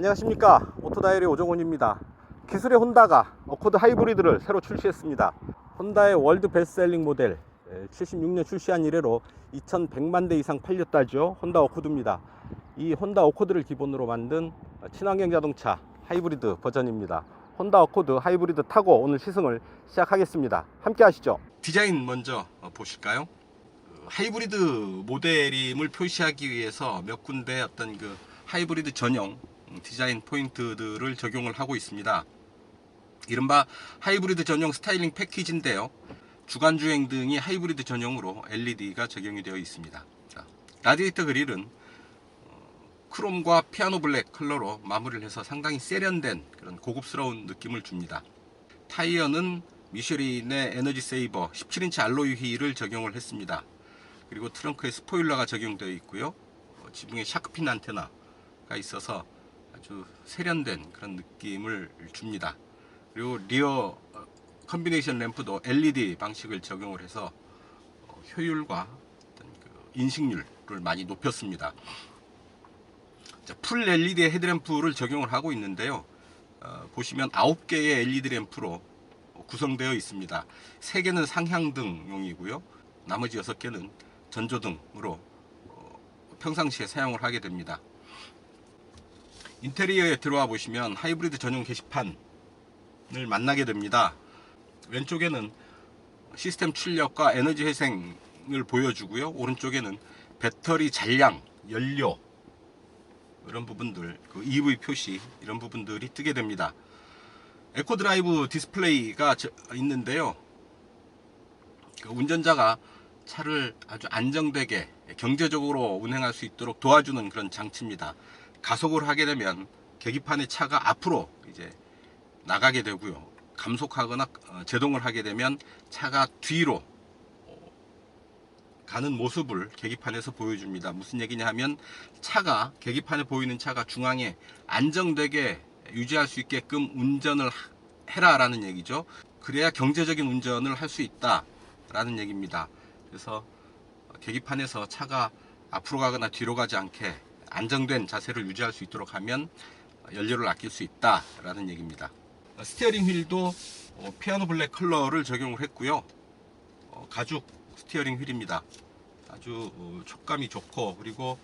안녕하십니까, 오토다이어리 오정훈입니다. 기술의 혼다가 어코드 하이브리드를 새로 출시했습니다. 혼다의 월드 베스트셀링 모델, 76년 출시한 이래로 2100만 대 이상 팔렸다죠. 혼다 어코드입니다. 이 혼다 어코드를 기본으로 만든 친환경 자동차 하이브리드 버전입니다. 혼다 어코드 하이브리드 타고 오늘 시승을 시작하겠습니다. 함께 하시죠. 디자인 먼저 보실까요? 하이브리드 모델임을 표시하기 위해서 몇 군데 어떤 그 하이브리드 전용 디자인 포인트들을 적용을 하고 있습니다. 이른바 하이브리드 전용 스타일링 패키지인데요. 주간주행 등이 하이브리드 전용으로 LED가 적용이 되어 있습니다. 자, 라디에이터 그릴은 크롬과 피아노 블랙 컬러로 마무리를 해서 상당히 세련된 그런 고급스러운 느낌을 줍니다. 타이어는 미쉐린의 에너지 세이버 17인치 알로이 휠을 적용을 했습니다. 그리고 트렁크에 스포일러가 적용되어 있고요. 지붕에 샤크핀 안테나가 있어서 아주 세련된 그런 느낌을 줍니다. 그리고 리어 컨비네이션 램프도 LED 방식을 적용을 해서 효율과 어떤 그 인식률을 많이 높였습니다. 자, 풀 LED 헤드램프를 적용을 하고 있는데요. 보시면 9개의 LED 램프로 구성되어 있습니다. 3개는 상향등용이고요. 나머지 6개는 전조등으로 평상시에 사용을 하게 됩니다. 인테리어에 들어와 보시면 하이브리드 전용 게시판을 만나게 됩니다. 왼쪽에는 시스템 출력과 에너지 회생을 보여주고요. 오른쪽에는 배터리 잔량, 연료 이런 부분들, 그 EV 표시 이런 부분들이 뜨게 됩니다. 에코드라이브 디스플레이가 있는데요. 그 운전자가 차를 아주 안정되게 경제적으로 운행할 수 있도록 도와주는 그런 장치입니다. 가속을 하게 되면 계기판의 차가 앞으로 이제 나가게 되고요. 감속하거나 제동을 하게 되면 차가 뒤로 가는 모습을 계기판에서 보여줍니다. 무슨 얘기냐 하면 차가 계기판에 보이는 차가 중앙에 안정되게 유지할 수 있게끔 운전을 해라 라는 얘기죠. 그래야 경제적인 운전을 할 수 있다 라는 얘기입니다. 그래서 계기판에서 차가 앞으로 가거나 뒤로 가지 않게 안정된 자세를 유지할 수 있도록 하면 연료를 아낄 수 있다 라는 얘기입니다. 스티어링 휠도 피아노 블랙 컬러를 적용을 했고요. 가죽 스티어링 휠입니다. 아주 촉감이 좋고, 그리고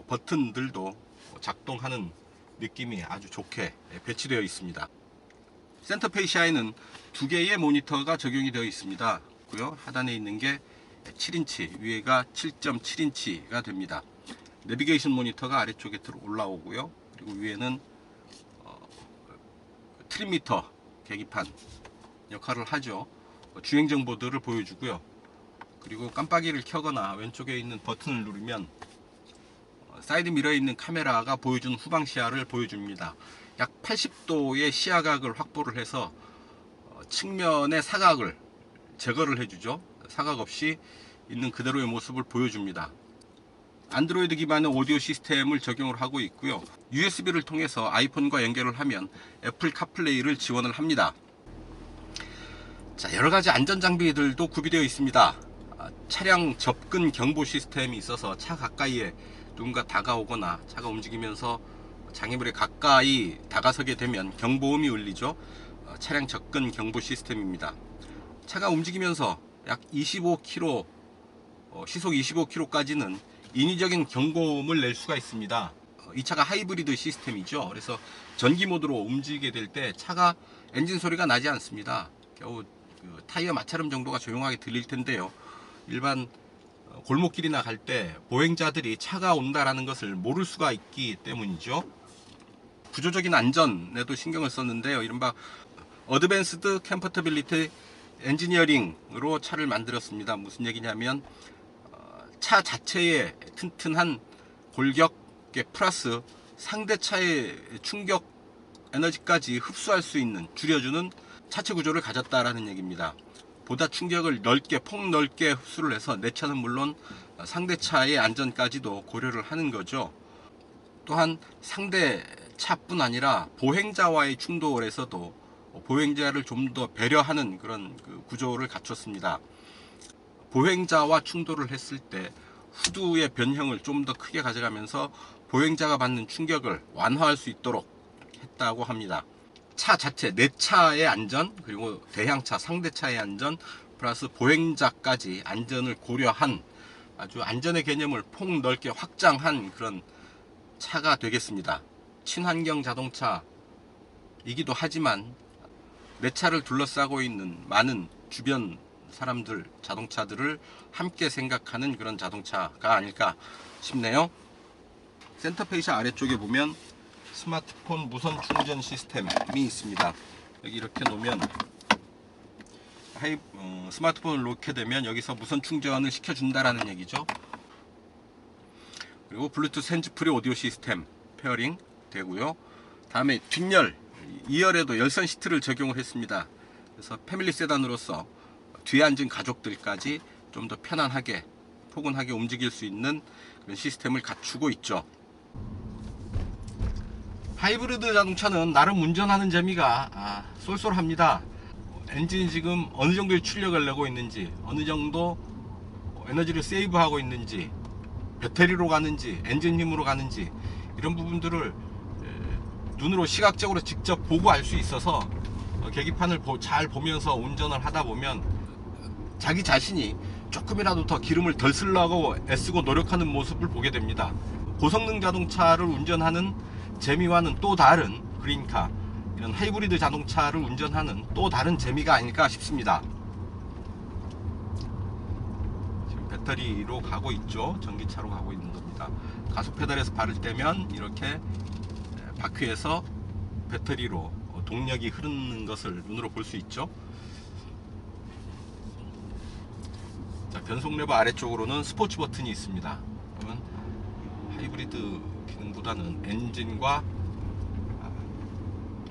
버튼들도 작동하는 느낌이 아주 좋게 배치되어 있습니다. 센터 페이시아에는 2개의 모니터가 적용이 되어 있습니다. 하단에 있는 게 7인치, 위에가 7.7인치가 됩니다. 내비게이션 모니터가 아래쪽에 올라오고요. 그리고 위에는 트림미터 계기판 역할을 하죠. 주행 정보들을 보여주고요. 그리고 깜빡이를 켜거나 왼쪽에 있는 버튼을 누르면 사이드 미러에 있는 카메라가 보여주는 후방 시야를 보여줍니다. 약 80도의 시야각을 확보를 해서 측면의 사각을 제거를 해주죠. 사각 없이 있는 그대로의 모습을 보여줍니다. 안드로이드 기반의 오디오 시스템을 적용을 하고 있고요. USB를 통해서 아이폰과 연결을 하면 애플 카플레이를 지원을 합니다. 자, 여러가지 안전장비들도 구비되어 있습니다. 차량 접근 경보 시스템이 있어서 차 가까이에 누군가 다가오거나 차가 움직이면서 장애물에 가까이 다가서게 되면 경보음이 울리죠. 차량 접근 경보 시스템입니다. 차가 움직이면서 약 25km, 시속 25km까지는 인위적인 경고음을 낼 수가 있습니다. 이 차가 하이브리드 시스템이죠. 그래서 전기 모드로 움직이게 될 때 차가 엔진 소리가 나지 않습니다. 겨우 그 타이어 마찰음 정도가 조용하게 들릴 텐데요. 일반 골목길이나 갈 때 보행자들이 차가 온다라는 것을 모를 수가 있기 때문이죠. 구조적인 안전에도 신경을 썼는데요. 이른바 어드밴스드 컴포터빌리티 엔지니어링으로 차를 만들었습니다. 무슨 얘기냐면 차 자체의 튼튼한 골격에 플러스 상대 차의 충격 에너지까지 흡수할 수 있는, 줄여주는 차체 구조를 가졌다라는 얘기입니다. 보다 충격을 넓게, 폭넓게 흡수를 해서 내 차는 물론 상대 차의 안전까지도 고려를 하는 거죠. 또한 상대 차뿐 아니라 보행자와의 충돌에서도 보행자를 좀 더 배려하는 그런 구조를 갖췄습니다. 보행자와 충돌을 했을 때 후두의 변형을 좀 더 크게 가져가면서 보행자가 받는 충격을 완화할 수 있도록 했다고 합니다. 차 자체, 내 차의 안전, 그리고 대향차, 상대차의 안전, 플러스 보행자까지 안전을 고려한 아주 안전의 개념을 폭넓게 확장한 그런 차가 되겠습니다. 친환경 자동차이기도 하지만 내 차를 둘러싸고 있는 많은 주변 사람들, 자동차들을 함께 생각하는 그런 자동차가 아닐까 싶네요. 센터페이시 아래쪽에 보면 스마트폰 무선 충전 시스템이 있습니다. 여기 이렇게 놓으면 스마트폰을 놓게 되면 여기서 무선 충전을 시켜준다라는 얘기죠. 그리고 블루투스 핸즈프리 오디오 시스템 페어링 되고요. 다음에 뒷열, 2열에도 열선 시트를 적용을 했습니다. 그래서 패밀리 세단으로서 뒤에 앉은 가족들까지 좀 더 편안하게, 포근하게 움직일 수 있는 그런 시스템을 갖추고 있죠. 하이브리드 자동차는 나름 운전하는 재미가 쏠쏠합니다. 엔진이 지금 어느 정도의 출력을 내고 있는지, 어느 정도 에너지를 세이브하고 있는지, 배터리로 가는지, 엔진 힘으로 가는지, 이런 부분들을 눈으로 시각적으로 직접 보고 알 수 있어서 계기판을 잘 보면서 운전을 하다 보면 자기 자신이 조금이라도 더 기름을 덜 쓰려고 애쓰고 노력하는 모습을 보게 됩니다. 고성능 자동차를 운전하는 재미와는 또 다른 그린카, 이런 하이브리드 자동차를 운전하는 또 다른 재미가 아닐까 싶습니다. 지금 배터리로 가고 있죠. 전기차로 가고 있는 겁니다. 가속 페달에서 발을 떼면 이렇게 바퀴에서 배터리로 동력이 흐르는 것을 눈으로 볼 수 있죠. 자, 변속 레버 아래쪽으로는 스포츠 버튼이 있습니다. 그러면 하이브리드 기능보다는 엔진과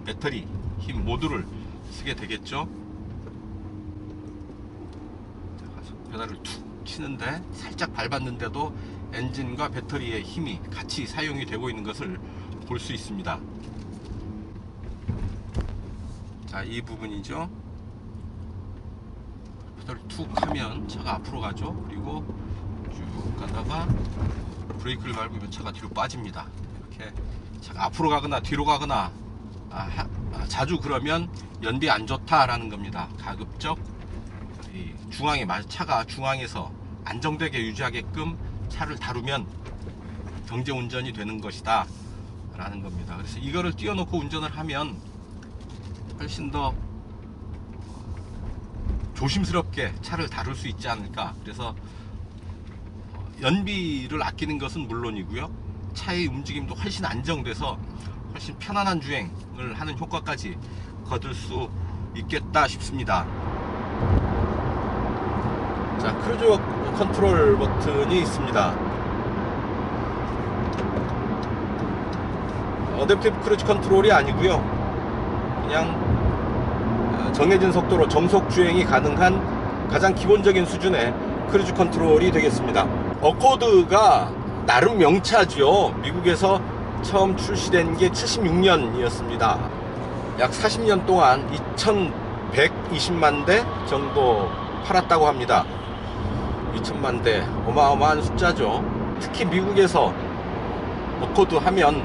배터리 힘 모두를 쓰게 되겠죠. 자, 가속 페달을 툭 치는데 살짝 밟았는데도 엔진과 배터리의 힘이 같이 사용이 되고 있는 것을 볼 수 있습니다. 자, 이 부분이죠. 페달을 툭 하면 차가 앞으로 가죠. 그리고 쭉 가다가 브레이크를 밟으면 차가 뒤로 빠집니다. 이렇게 차가 앞으로 가거나 뒤로 가거나 자주 그러면 연비 안 좋다라는 겁니다. 가급적 이 중앙에, 차가 중앙에서 안정되게 유지하게끔 차를 다루면 경제 운전이 되는 것이다 라는 겁니다. 그래서 이거를 띄워놓고 운전을 하면 훨씬 더 조심스럽게 차를 다룰 수 있지 않을까. 그래서 연비를 아끼는 것은 물론이고요, 차의 움직임도 훨씬 안정돼서 훨씬 편안한 주행을 하는 효과까지 거둘 수 있겠다 싶습니다. 자, 크루즈 컨트롤 버튼이 있습니다. 어댑티브 크루즈 컨트롤이 아니고요, 그냥 정해진 속도로 정속 주행이 가능한 가장 기본적인 수준의 크루즈 컨트롤이 되겠습니다. 어코드가 나름 명차죠. 미국에서 처음 출시된 게 76년이었습니다. 약 40년 동안 2120만 대 정도 팔았다고 합니다. 2000만 대, 어마어마한 숫자죠. 특히 미국에서 어코드 하면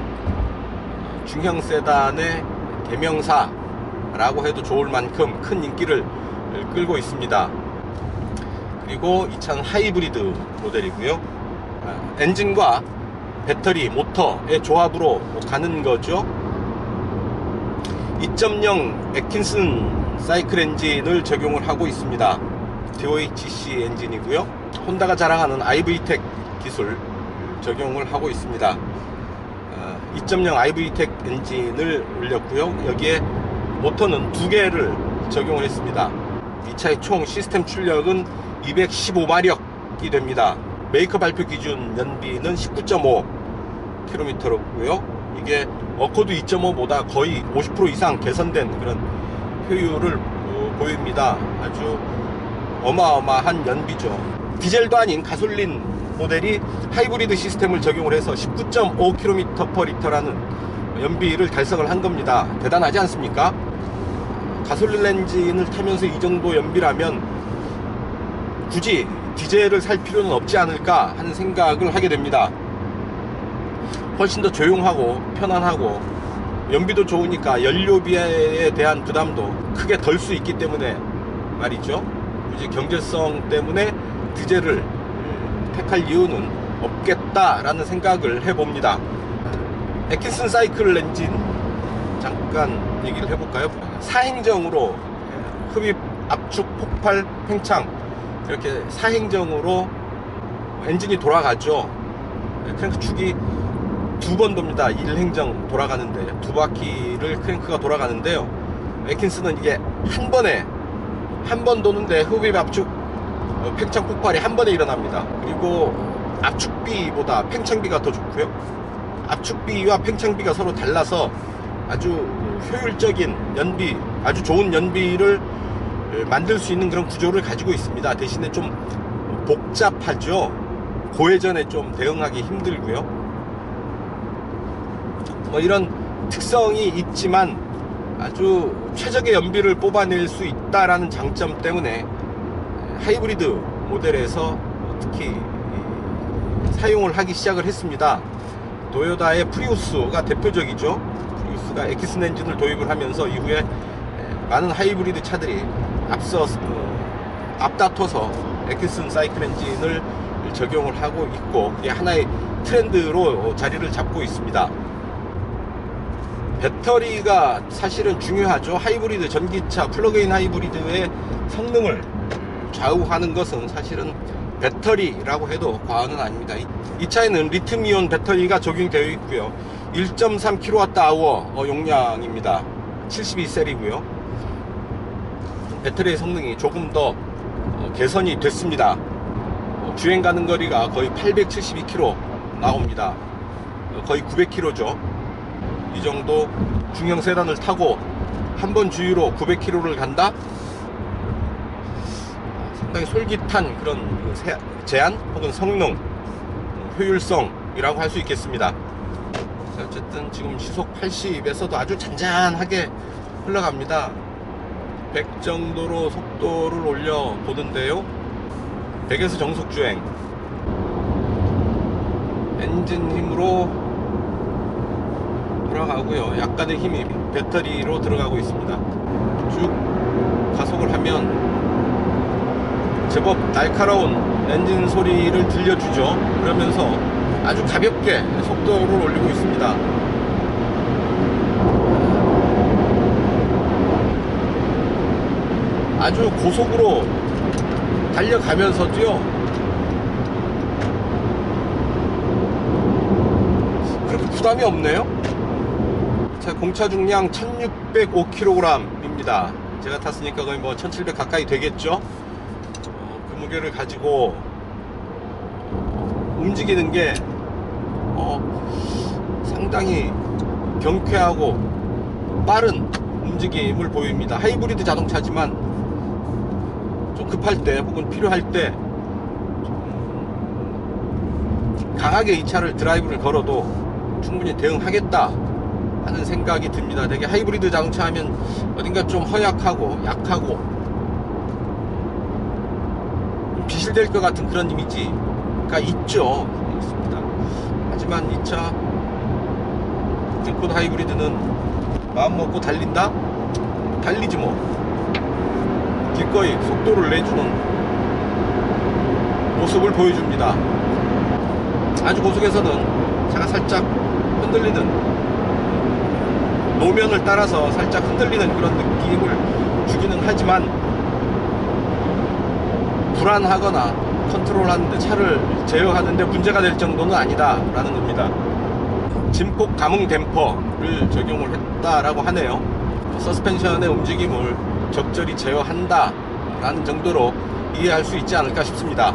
중형 세단의 대명사라고 해도 좋을 만큼 큰 인기를 끌고 있습니다. 그리고 이 차는 하이브리드 모델이고요, 엔진과 배터리, 모터의 조합으로 가는 거죠. 2.0 애킨슨 사이클 엔진을 적용을 하고 있습니다. DOHC 엔진이고요, 혼다가 자랑하는 IVTEC 기술 적용을 하고 있습니다. 2.0 IVTEC 엔진을 올렸고요, 여기에 모터는 2개를 적용을 했습니다. 이 차의 총 시스템 출력은 215마력이 됩니다. 메이커 발표 기준 연비는 19.5km고요 이게 어코드 2.5보다 거의 50% 이상 개선된 그런 효율을 보입니다. 아주 어마어마한 연비죠. 디젤도 아닌 가솔린 모델이 하이브리드 시스템을 적용을 해서 19.5km/L라는 연비를 달성을 한 겁니다. 대단하지 않습니까? 가솔린 엔진을 타면서 이 정도 연비라면 굳이 디젤을 살 필요는 없지 않을까 하는 생각을 하게 됩니다. 훨씬 더 조용하고 편안하고 연비도 좋으니까 연료비에 대한 부담도 크게 덜 수 있기 때문에 말이죠. 굳이 경제성 때문에 디젤을 택할 이유는 없겠다라는 생각을 해봅니다. 애킨슨 사이클 엔진 잠깐 얘기를 해볼까요? 4행정으로 흡입, 압축, 폭발, 팽창 이렇게 4행정으로 엔진이 돌아가죠. 크랭크 축이 두 번 돕니다. 1행정 돌아가는데 두 바퀴를 크랭크가 돌아가는데요. 애킨슨은 이게 한 번 도는데 흡입, 압축, 팽창, 폭발이 한 번에 일어납니다. 그리고 압축비보다 팽창비가 더 좋고요. 압축비와 팽창비가 서로 달라서 아주 효율적인 연비, 아주 좋은 연비를 만들 수 있는 그런 구조를 가지고 있습니다. 대신에 좀 복잡하죠. 고회전에 좀 대응하기 힘들고요. 뭐 이런 특성이 있지만 아주 최적의 연비를 뽑아낼 수 있다라는 장점 때문에 하이브리드 모델에서 특히 사용을 하기 시작을 했습니다. 도요타의 프리우스가 대표적이죠. 프리우스가 애킨슨 엔진을 도입을 하면서 이후에 많은 하이브리드 차들이 앞다퉈서 애킨슨 사이클 엔진을 적용을 하고 있고, 그게 하나의 트렌드로 자리를 잡고 있습니다. 배터리가 사실은 중요하죠. 하이브리드 전기차, 플러그인 하이브리드의 성능을 좌우하는 것은 사실은 배터리라고 해도 과언은 아닙니다. 이 차에는 리튬이온 배터리가 적용되어 있고요. 1.3kWh 용량입니다. 72셀이고요. 배터리의 성능이 조금 더 개선이 됐습니다. 주행 가는 거리가 거의 872km 나옵니다. 거의 900km죠. 이 정도 중형 세단을 타고 한 번 주유로 900km를 간다? 상당히 솔깃한 그런 제한 혹은 성능, 효율성이라고 할 수 있겠습니다. 어쨌든 지금 시속 80에서도 아주 잔잔하게 흘러갑니다. 100 정도로 속도를 올려 보는데요. 100에서 정속 주행, 엔진 힘으로 돌아가고요. 약간의 힘이 배터리로 들어가고 있습니다. 쭉 가속을 하면 제법 날카로운 엔진 소리를 들려주죠. 그러면서 아주 가볍게 속도를 올리고 있습니다. 아주 고속으로 달려가면서도요, 그렇게 부담이 없네요. 자, 공차 중량 1605kg입니다. 제가 탔으니까 거의 뭐 1700 가까이 되겠죠. 그 무게를 가지고 움직이는 게 상당히 경쾌하고 빠른 움직임을 보입니다. 하이브리드 자동차지만 좀 급할 때 혹은 필요할 때 강하게 이 차를 드라이브를 걸어도 충분히 대응하겠다 하는 생각이 듭니다. 되게 하이브리드 자동차 하면 어딘가 좀 허약하고 약하고 비실될 것 같은 그런 이미지가 있죠. 있습니다. 하지만 이 차 딜코드 하이브리드는 마음 먹고 달린다? 달리지 뭐. 기꺼이 속도를 내주는 모습을 보여줍니다. 아주 고속에서는 차가 살짝 흔들리는, 노면을 따라서 살짝 흔들리는 그런 느낌을 주기는 하지만 불안하거나 컨트롤하는데, 차를 제어하는데 문제가 될 정도는 아니다 라는 겁니다. 진폭 감응 댐퍼를 적용을 했다라고 하네요. 서스펜션의 움직임을 적절히 제어한다 라는 정도로 이해할 수 있지 않을까 싶습니다.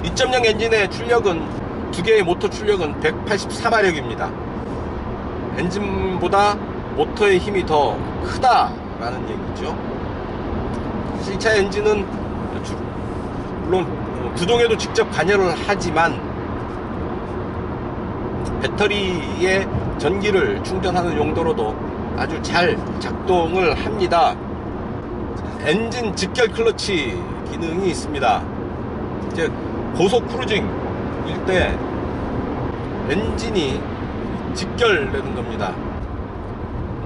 2.0 엔진의 출력은, 두 개의 모터 출력은 184마력입니다. 엔진보다 모터의 힘이 더 크다라는 얘기죠. 이 차 엔진은 물론 구동에도 직접 관여를 하지만 배터리에 전기를 충전하는 용도로도 아주 잘 작동을 합니다. 엔진 직결 클러치 기능이 있습니다. 이제 고속 크루징일 때 엔진이 직결되는 겁니다.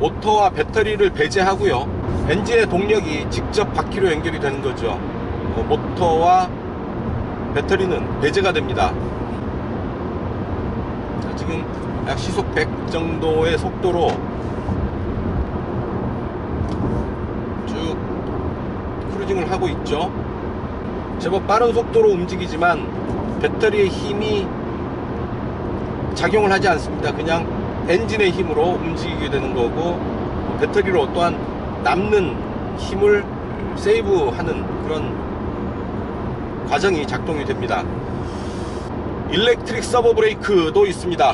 모터와 배터리를 배제하고요, 엔진의 동력이 직접 바퀴로 연결이 되는 거죠. 모터와 배터리는 배제가 됩니다. 자, 지금 약 시속 100 정도의 속도로 쭉 크루징을 하고 있죠. 제법 빠른 속도로 움직이지만 배터리의 힘이 작용을 하지 않습니다. 그냥 엔진의 힘으로 움직이게 되는 거고, 배터리로 또한 남는 힘을 세이브하는 그런 과정이 작동이 됩니다. 일렉트릭 서버 브레이크도 있습니다.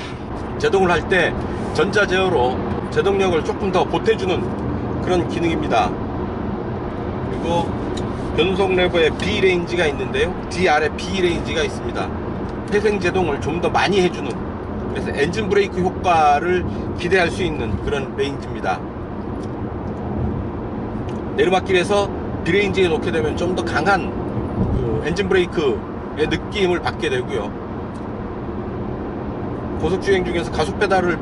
제동을 할 때 전자 제어로 제동력을 조금 더 보태주는 그런 기능입니다. 그리고 변속 레버에 B 레인지가 있는데요, D 아래 B 레인지가 있습니다. 회생 제동을 좀 더 많이 해주는, 그래서 엔진 브레이크 효과를 기대할 수 있는 그런 레인지입니다. 내리막길에서 B 레인지에 놓게 되면 좀 더 강한 그 엔진 브레이크의 느낌을 받게 되고요, 고속주행 중에서 가속 페달을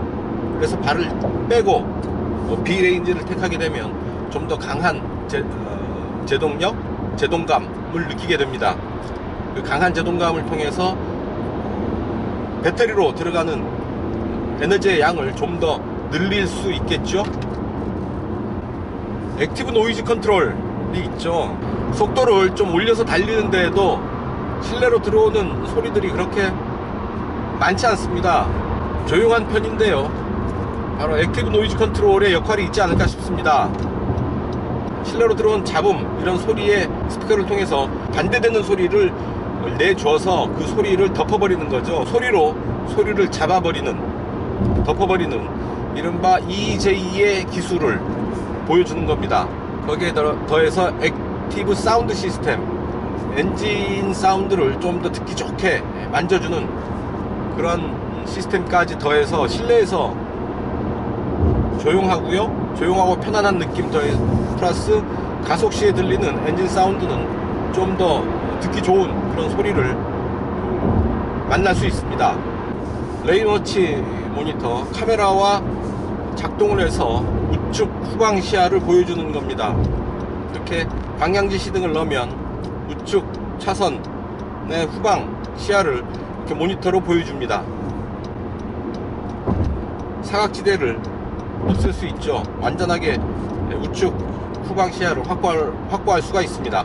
해서 발을 빼고 B 레인지를 택하게 되면 좀 더 강한 제동력, 제동감을 느끼게 됩니다. 그 강한 제동감을 통해서 배터리로 들어가는 에너지의 양을 좀 더 늘릴 수 있겠죠. 액티브 노이즈 컨트롤이 있죠. 속도를 좀 올려서 달리는데도 실내로 들어오는 소리들이 그렇게 많지 않습니다. 조용한 편인데요, 바로 액티브 노이즈 컨트롤의 역할이 있지 않을까 싶습니다. 실내로 들어온 잡음, 이런 소리에 스피커를 통해서 반대되는 소리를 내줘서 그 소리를 덮어버리는 거죠. 소리를 잡아버리는, 덮어버리는 이른바 EJ의 기술을 보여주는 겁니다. 거기에 더해서 액티브 사운드 시스템, 엔진 사운드를 좀 더 듣기 좋게 만져주는 그런 시스템까지 더해서 실내에서 조용하고 편안한 느낌 플러스 가속 시에 들리는 엔진 사운드는 좀 더 듣기 좋은 그런 소리를 만날 수 있습니다. 레인워치 모니터 카메라와 작동을 해서 우측 후방 시야를 보여주는 겁니다. 이렇게 방향지 시등을 넣으면 우측 차선의 후방 시야를 이렇게 모니터로 보여줍니다. 사각지대를 없앨 수 있죠. 완전하게 우측 후방 시야를 확보할 수가 있습니다.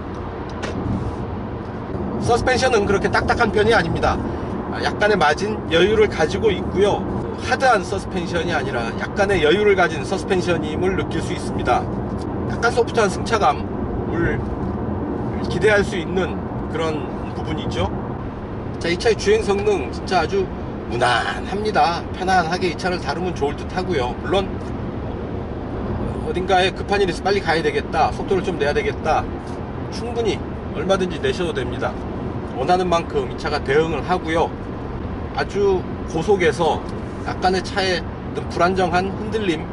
서스펜션은 그렇게 딱딱한 편이 아닙니다. 약간의 마진, 여유를 가지고 있고요, 하드한 서스펜션이 아니라 약간의 여유를 가진 서스펜션임을 느낄 수 있습니다. 약간 소프트한 승차감을 기대할 수 있는 그런 부분이죠. 자, 이 차의 주행 성능 진짜 아주 무난합니다. 편안하게 이 차를 다루면 좋을 듯 하고요. 물론 어딘가에 급한 일이 있어 빨리 가야 되겠다, 속도를 좀 내야 되겠다, 충분히 얼마든지 내셔도 됩니다. 원하는 만큼 이 차가 대응을 하고요. 아주 고속에서 약간의 차에 불안정한 흔들림이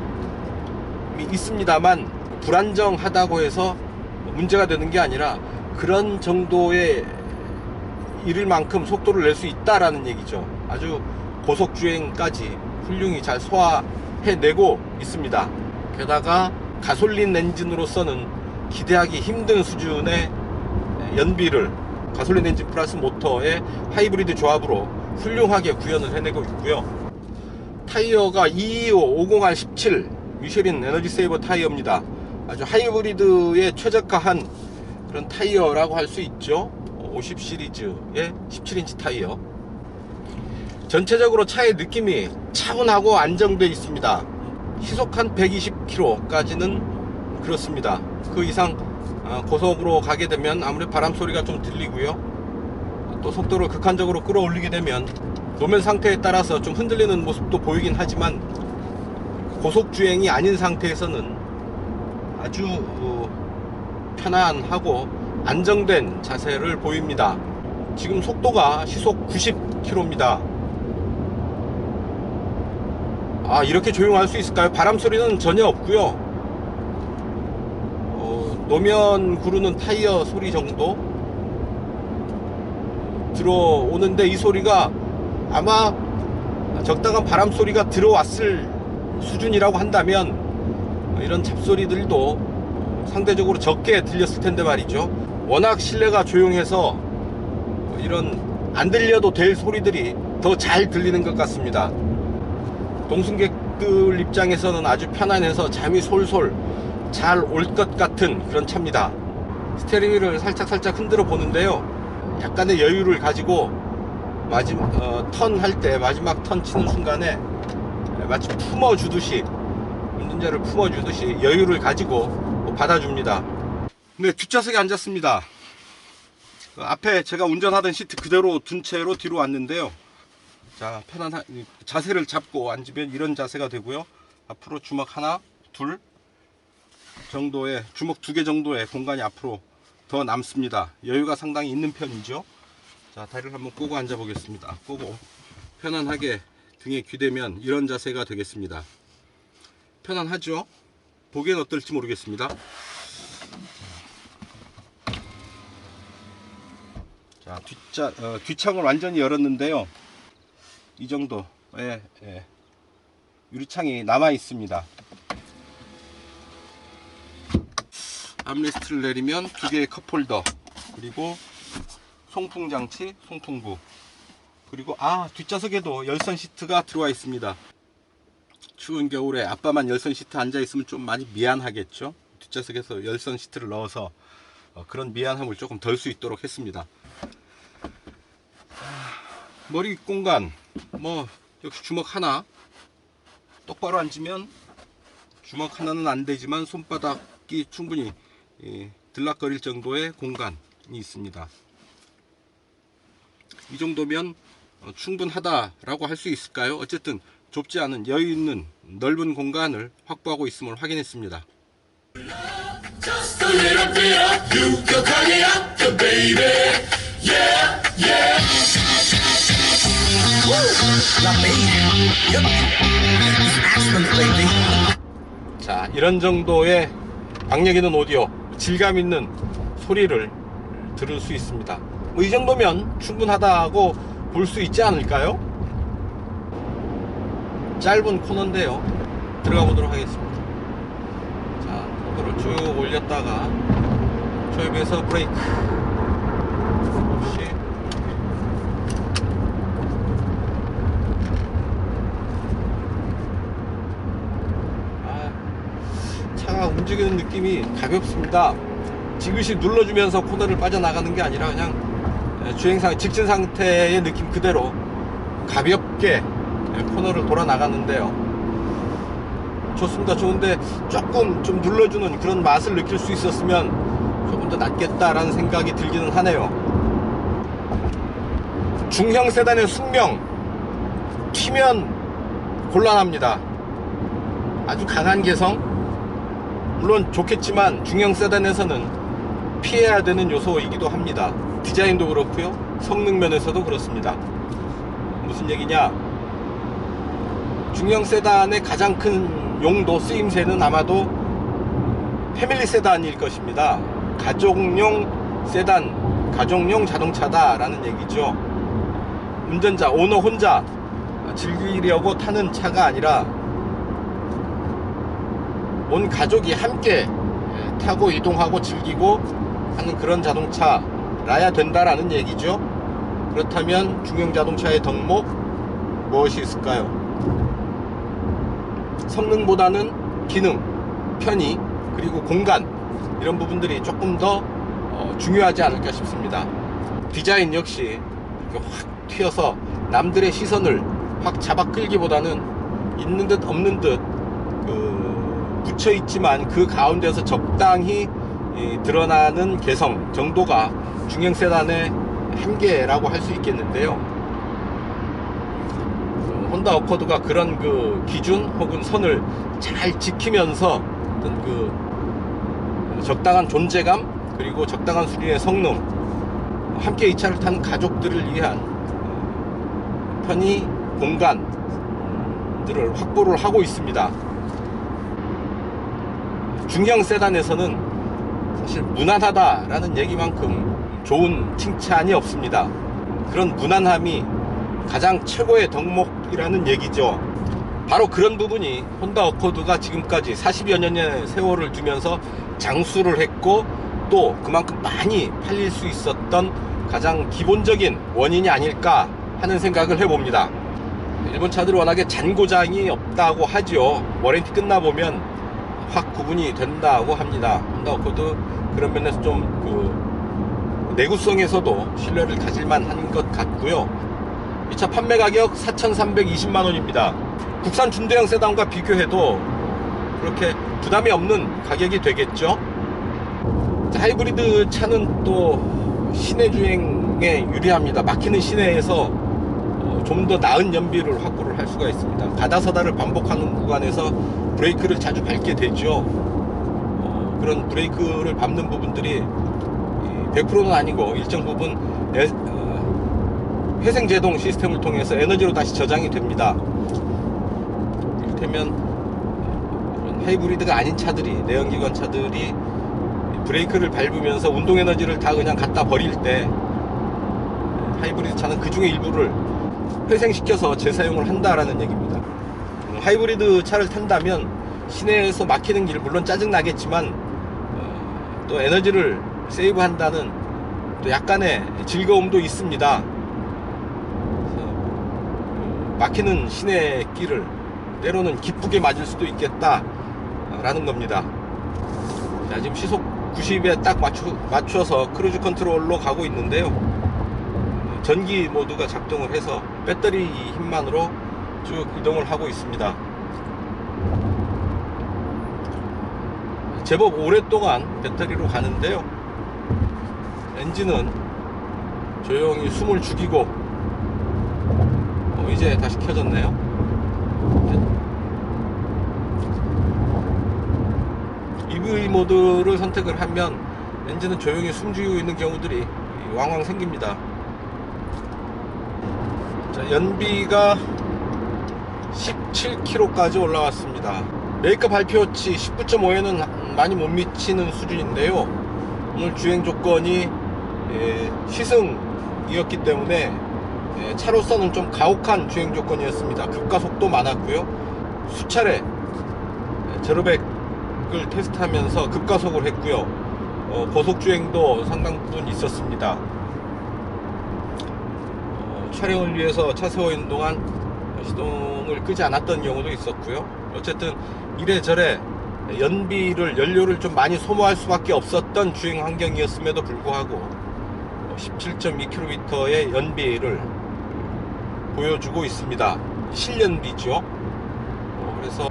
있습니다만, 불안정하다고 해서 문제가 되는 게 아니라 그런 정도의 이를 만큼 속도를 낼 수 있다라는 얘기죠. 아주 고속주행까지 훌륭히 잘 소화해내고 있습니다. 게다가 가솔린 엔진으로서는 기대하기 힘든 수준의 연비를 가솔린 엔진 플러스 모터의 하이브리드 조합으로 훌륭하게 구현을 해내고 있고요. 타이어가 225 50117 미쉐린 에너지 세이버 타이어입니다. 아주 하이브리드에 최적화한 그런 타이어라고 할 수 있죠. 50 시리즈의 17인치 타이어. 전체적으로 차의 느낌이 차분하고 안정되어 있습니다. 시속 한 120km까지는 그렇습니다. 그 이상 고속으로 가게 되면 아무래도 바람 소리가 좀 들리고요, 또 속도를 극한적으로 끌어올리게 되면 노면 상태에 따라서 좀 흔들리는 모습도 보이긴 하지만, 고속주행이 아닌 상태에서는 아주 편안하고 안정된 자세를 보입니다. 지금 속도가 시속 90km입니다. 이렇게 조용할 수 있을까요? 바람 소리는 전혀 없고요, 노면 구르는 타이어 소리 정도 들어오는데, 이 소리가 아마 적당한 바람 소리가 들어왔을 수준이라고 한다면 이런 잡소리들도 상대적으로 적게 들렸을 텐데 말이죠. 워낙 실내가 조용해서 이런 안 들려도 될 소리들이 더 잘 들리는 것 같습니다. 동승객들 입장에서는 아주 편안해서 잠이 솔솔 잘 올 것 같은 그런 차입니다. 스티어링 휠을 살짝 흔들어 보는데요, 약간의 여유를 가지고 턴 할 때, 마지막 턴 치는 순간에 마치 품어주듯이, 운전자를 품어주듯이 여유를 가지고 받아줍니다. 네, 뒷좌석에 앉았습니다. 앞에 제가 운전하던 시트 그대로 둔 채로 뒤로 왔는데요. 자, 편안한 자세를 잡고 앉으면 이런 자세가 되고요. 앞으로 주먹 하나, 둘 정도의, 주먹 2개 정도의 공간이 앞으로 더 남습니다. 여유가 상당히 있는 편이죠. 자, 다리를 한번 꼬고 앉아 보겠습니다. 꼬고 편안하게 등에 귀대면 이런 자세가 되겠습니다. 편안하죠? 보기엔 어떨지 모르겠습니다. 자, 뒷창을 완전히 열었는데요, 이 정도의 유리창이 남아 있습니다. 암레스트를 내리면 2개의 컵홀더, 그리고 송풍장치, 송풍부, 그리고 뒷좌석에도 열선 시트가 들어와 있습니다. 추운 겨울에 아빠만 열선 시트 앉아 있으면 좀 많이 미안하겠죠. 뒷좌석에서 열선 시트를 넣어서 그런 미안함을 조금 덜 수 있도록 했습니다. 머리 공간, 역시 주먹 하나, 똑바로 앉으면 주먹 하나는 안 되지만 손바닥이 충분히 들락거릴 정도의 공간이 있습니다. 이 정도면 충분하다라고 할 수 있을까요? 어쨌든 좁지 않은 여유 있는 넓은 공간을 확보하고 있음을 확인했습니다. 자, 이런 정도의 박력 있는 오디오, 질감 있는 소리를 들을 수 있습니다. 이 정도면 충분하다고 볼 수 있지 않을까요? 짧은 코너인데요, 들어가 보도록 하겠습니다. 자, 속도를 쭉 올렸다가 초입에서 브레이크 없이 차가 움직이는 느낌이 가볍습니다. 지그시 눌러주면서 코너를 빠져나가는 게 아니라 그냥 직진 상태의 느낌 그대로 가볍게 코너를 돌아 나가는데요, 좋습니다. 좋은데 조금 좀 눌러주는 그런 맛을 느낄 수 있었으면 조금 더 낫겠다라는 생각이 들기는 하네요. 중형 세단의 숙명, 튀면 곤란합니다. 아주 강한 개성, 물론 좋겠지만 중형 세단에서는 피해야 되는 요소이기도 합니다. 디자인도 그렇고요, 성능 면에서도 그렇습니다. 무슨 얘기냐, 중형 세단의 가장 큰 용도, 쓰임새는 아마도 패밀리 세단일 것입니다. 가족용 세단, 가족용 자동차다 라는 얘기죠. 운전자, 오너 혼자 즐기려고 타는 차가 아니라 온 가족이 함께 타고 이동하고 즐기고 하는 그런 자동차라야 된다라는 얘기죠. 그렇다면 중형 자동차의 덕목 무엇이 있을까요? 성능보다는 기능, 편의, 그리고 공간, 이런 부분들이 조금 더 중요하지 않을까 싶습니다. 디자인 역시 확 튀어서 남들의 시선을 확 잡아 끌기보다는 있는 듯 없는 듯 묻혀 있지만 그 가운데서 적당히 드러나는 개성 정도가 중형 세단의 한계라고 할 수 있겠는데요. 혼다 어코드가 그런 그 기준 혹은 선을 잘 지키면서 어떤 그 적당한 존재감, 그리고 적당한 수준의 성능, 함께 이 차를 타는 가족들을 위한 편의, 공간들을 확보를 하고 있습니다. 중형 세단에서는 사실 무난하다라는 얘기만큼 좋은 칭찬이 없습니다. 그런 무난함이 가장 최고의 덕목 이라는 얘기죠. 바로 그런 부분이 혼다 어코드가 지금까지 40여 년의 세월을 두면서 장수를 했고 또 그만큼 많이 팔릴 수 있었던 가장 기본적인 원인이 아닐까 하는 생각을 해봅니다. 일본 차들은 워낙에 잔고장이 없다고 하죠. 워런티 끝나보면 확 구분이 된다고 합니다. 혼다 어코드 그런 면에서 좀 내구성에서도 신뢰를 가질만 한 것 같고요. 이 차 판매 가격 4,320만원입니다. 국산 중대형 세단과 비교해도 그렇게 부담이 없는 가격이 되겠죠. 하이브리드 차는 또 시내 주행에 유리합니다. 막히는 시내에서 좀 더 나은 연비를 확보를 할 수가 있습니다. 가다서다를 반복하는 구간에서 브레이크를 자주 밟게 되죠. 그런 브레이크를 밟는 부분들이 100%는 아니고 일정 부분 회생제동 시스템을 통해서 에너지로 다시 저장이 됩니다. 이를테면 하이브리드가 아닌 차들이, 내연기관 차들이 브레이크를 밟으면서 운동에너지를 다 그냥 갖다 버릴 때 하이브리드 차는 그 중에 일부를 회생시켜서 재사용을 한다라는 얘기입니다. 하이브리드 차를 탄다면 시내에서 막히는 길 물론 짜증나겠지만 또 에너지를 세이브 한다는 또 약간의 즐거움도 있습니다. 막히는 시내 길을 때로는 기쁘게 맞을 수도 있겠다 라는 겁니다. 자, 지금 시속 90에 딱 맞춰서 크루즈 컨트롤로 가고 있는데요. 전기 모드가 작동을 해서 배터리 힘만으로 쭉 이동을 하고 있습니다. 제법 오랫동안 배터리로 가는데요. 엔진은 조용히 숨을 죽이고 이제 다시 켜졌네요. EV 모드를 선택을 하면 엔진은 조용히 숨죽이고 있는 경우들이 왕왕 생깁니다. 자, 연비가 17km까지 올라왔습니다. 메이커 발표치 19.5에는 많이 못 미치는 수준인데요. 오늘 주행 조건이 시승이었기 때문에 차로서는 좀 가혹한 주행 조건이었습니다. 급가속도 많았고요. 수차례 제로백을 테스트하면서 급가속을 했고요. 고속주행도 상당 부분 있었습니다. 촬영을 위해서 차 세워 있는 동안 시동을 끄지 않았던 경우도 있었고요. 어쨌든 이래저래 연료를 좀 많이 소모할 수밖에 없었던 주행 환경이었음에도 불구하고 17.2km의 연비를 보여주고 있습니다. 실연비죠. 그래서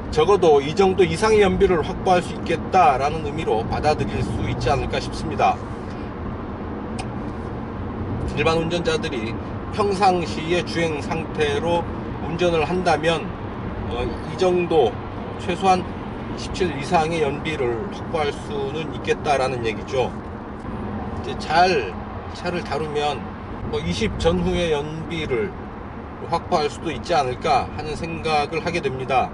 적어도 이 정도 이상의 연비를 확보할 수 있겠다라는 의미로 받아들일 수 있지 않을까 싶습니다. 일반 운전자들이 평상시의 주행 상태로 운전을 한다면 이 정도 최소한 17 이상의 연비를 확보할 수는 있겠다라는 얘기죠. 이제 잘 차를 다루면 20 전후의 연비를 확보할 수도 있지 않을까 하는 생각을 하게 됩니다.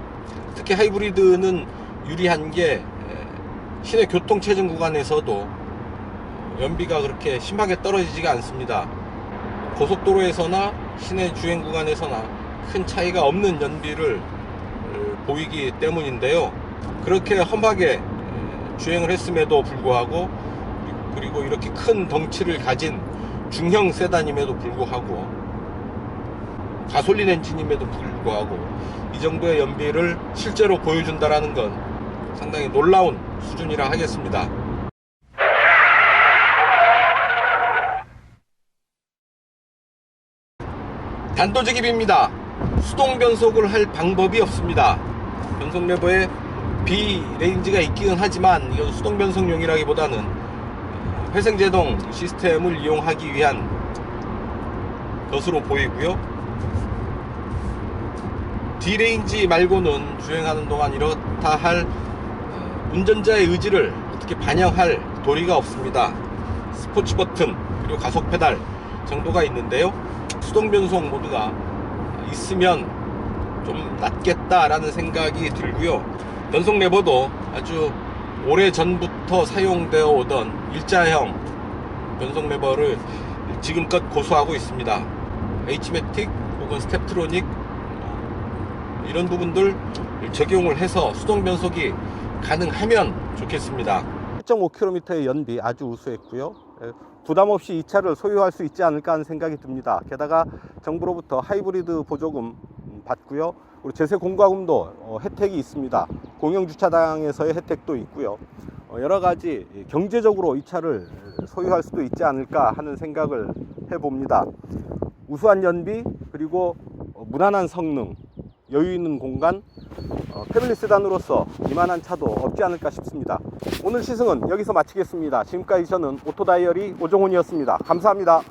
특히 하이브리드는 유리한 게 시내 교통체증 구간에서도 연비가 그렇게 심하게 떨어지지가 않습니다. 고속도로에서나 시내 주행 구간에서나 큰 차이가 없는 연비를 보이기 때문인데요. 그렇게 험하게 주행을 했음에도 불구하고, 그리고 이렇게 큰 덩치를 가진 중형 세단임에도 불구하고, 가솔린 엔진임에도 불구하고 이 정도의 연비를 실제로 보여준다라는 건 상당히 놀라운 수준이라 하겠습니다. 단도직입입니다. 수동 변속을 할 방법이 없습니다. 변속 레버에 B 레인지가 있기는 하지만 이건 수동 변속용이라기보다는 회생제동 시스템을 이용하기 위한 것으로 보이고요. D 레인지 말고는 주행하는 동안 이렇다 할 운전자의 의지를 어떻게 반영할 도리가 없습니다. 스포츠 버튼 그리고 가속 페달 정도가 있는데요. 수동 변속 모드가 있으면 좀 낫겠다라는 생각이 들고요. 변속 레버도 아주 오래 전부터 사용되어 오던 일자형 변속 레버를 지금껏 고수하고 있습니다. H매틱 혹은 스텝트로닉 이런 부분들 적용을 해서 수동 변속이 가능하면 좋겠습니다. 1.5km의 연비 아주 우수했고요. 부담 없이 이 차를 소유할 수 있지 않을까 하는 생각이 듭니다. 게다가 정부로부터 하이브리드 보조금 받고요. 그리고 제세 공과금도 혜택이 있습니다. 공영주차장에서의 혜택도 있고요. 여러 가지 경제적으로 이 차를 소유할 수도 있지 않을까 하는 생각을 해봅니다. 우수한 연비, 그리고 무난한 성능, 여유 있는 공간, 패밀리 세단으로서 이만한 차도 없지 않을까 싶습니다. 오늘 시승은 여기서 마치겠습니다. 지금까지 저는 오토다이어리 오종훈이었습니다. 감사합니다.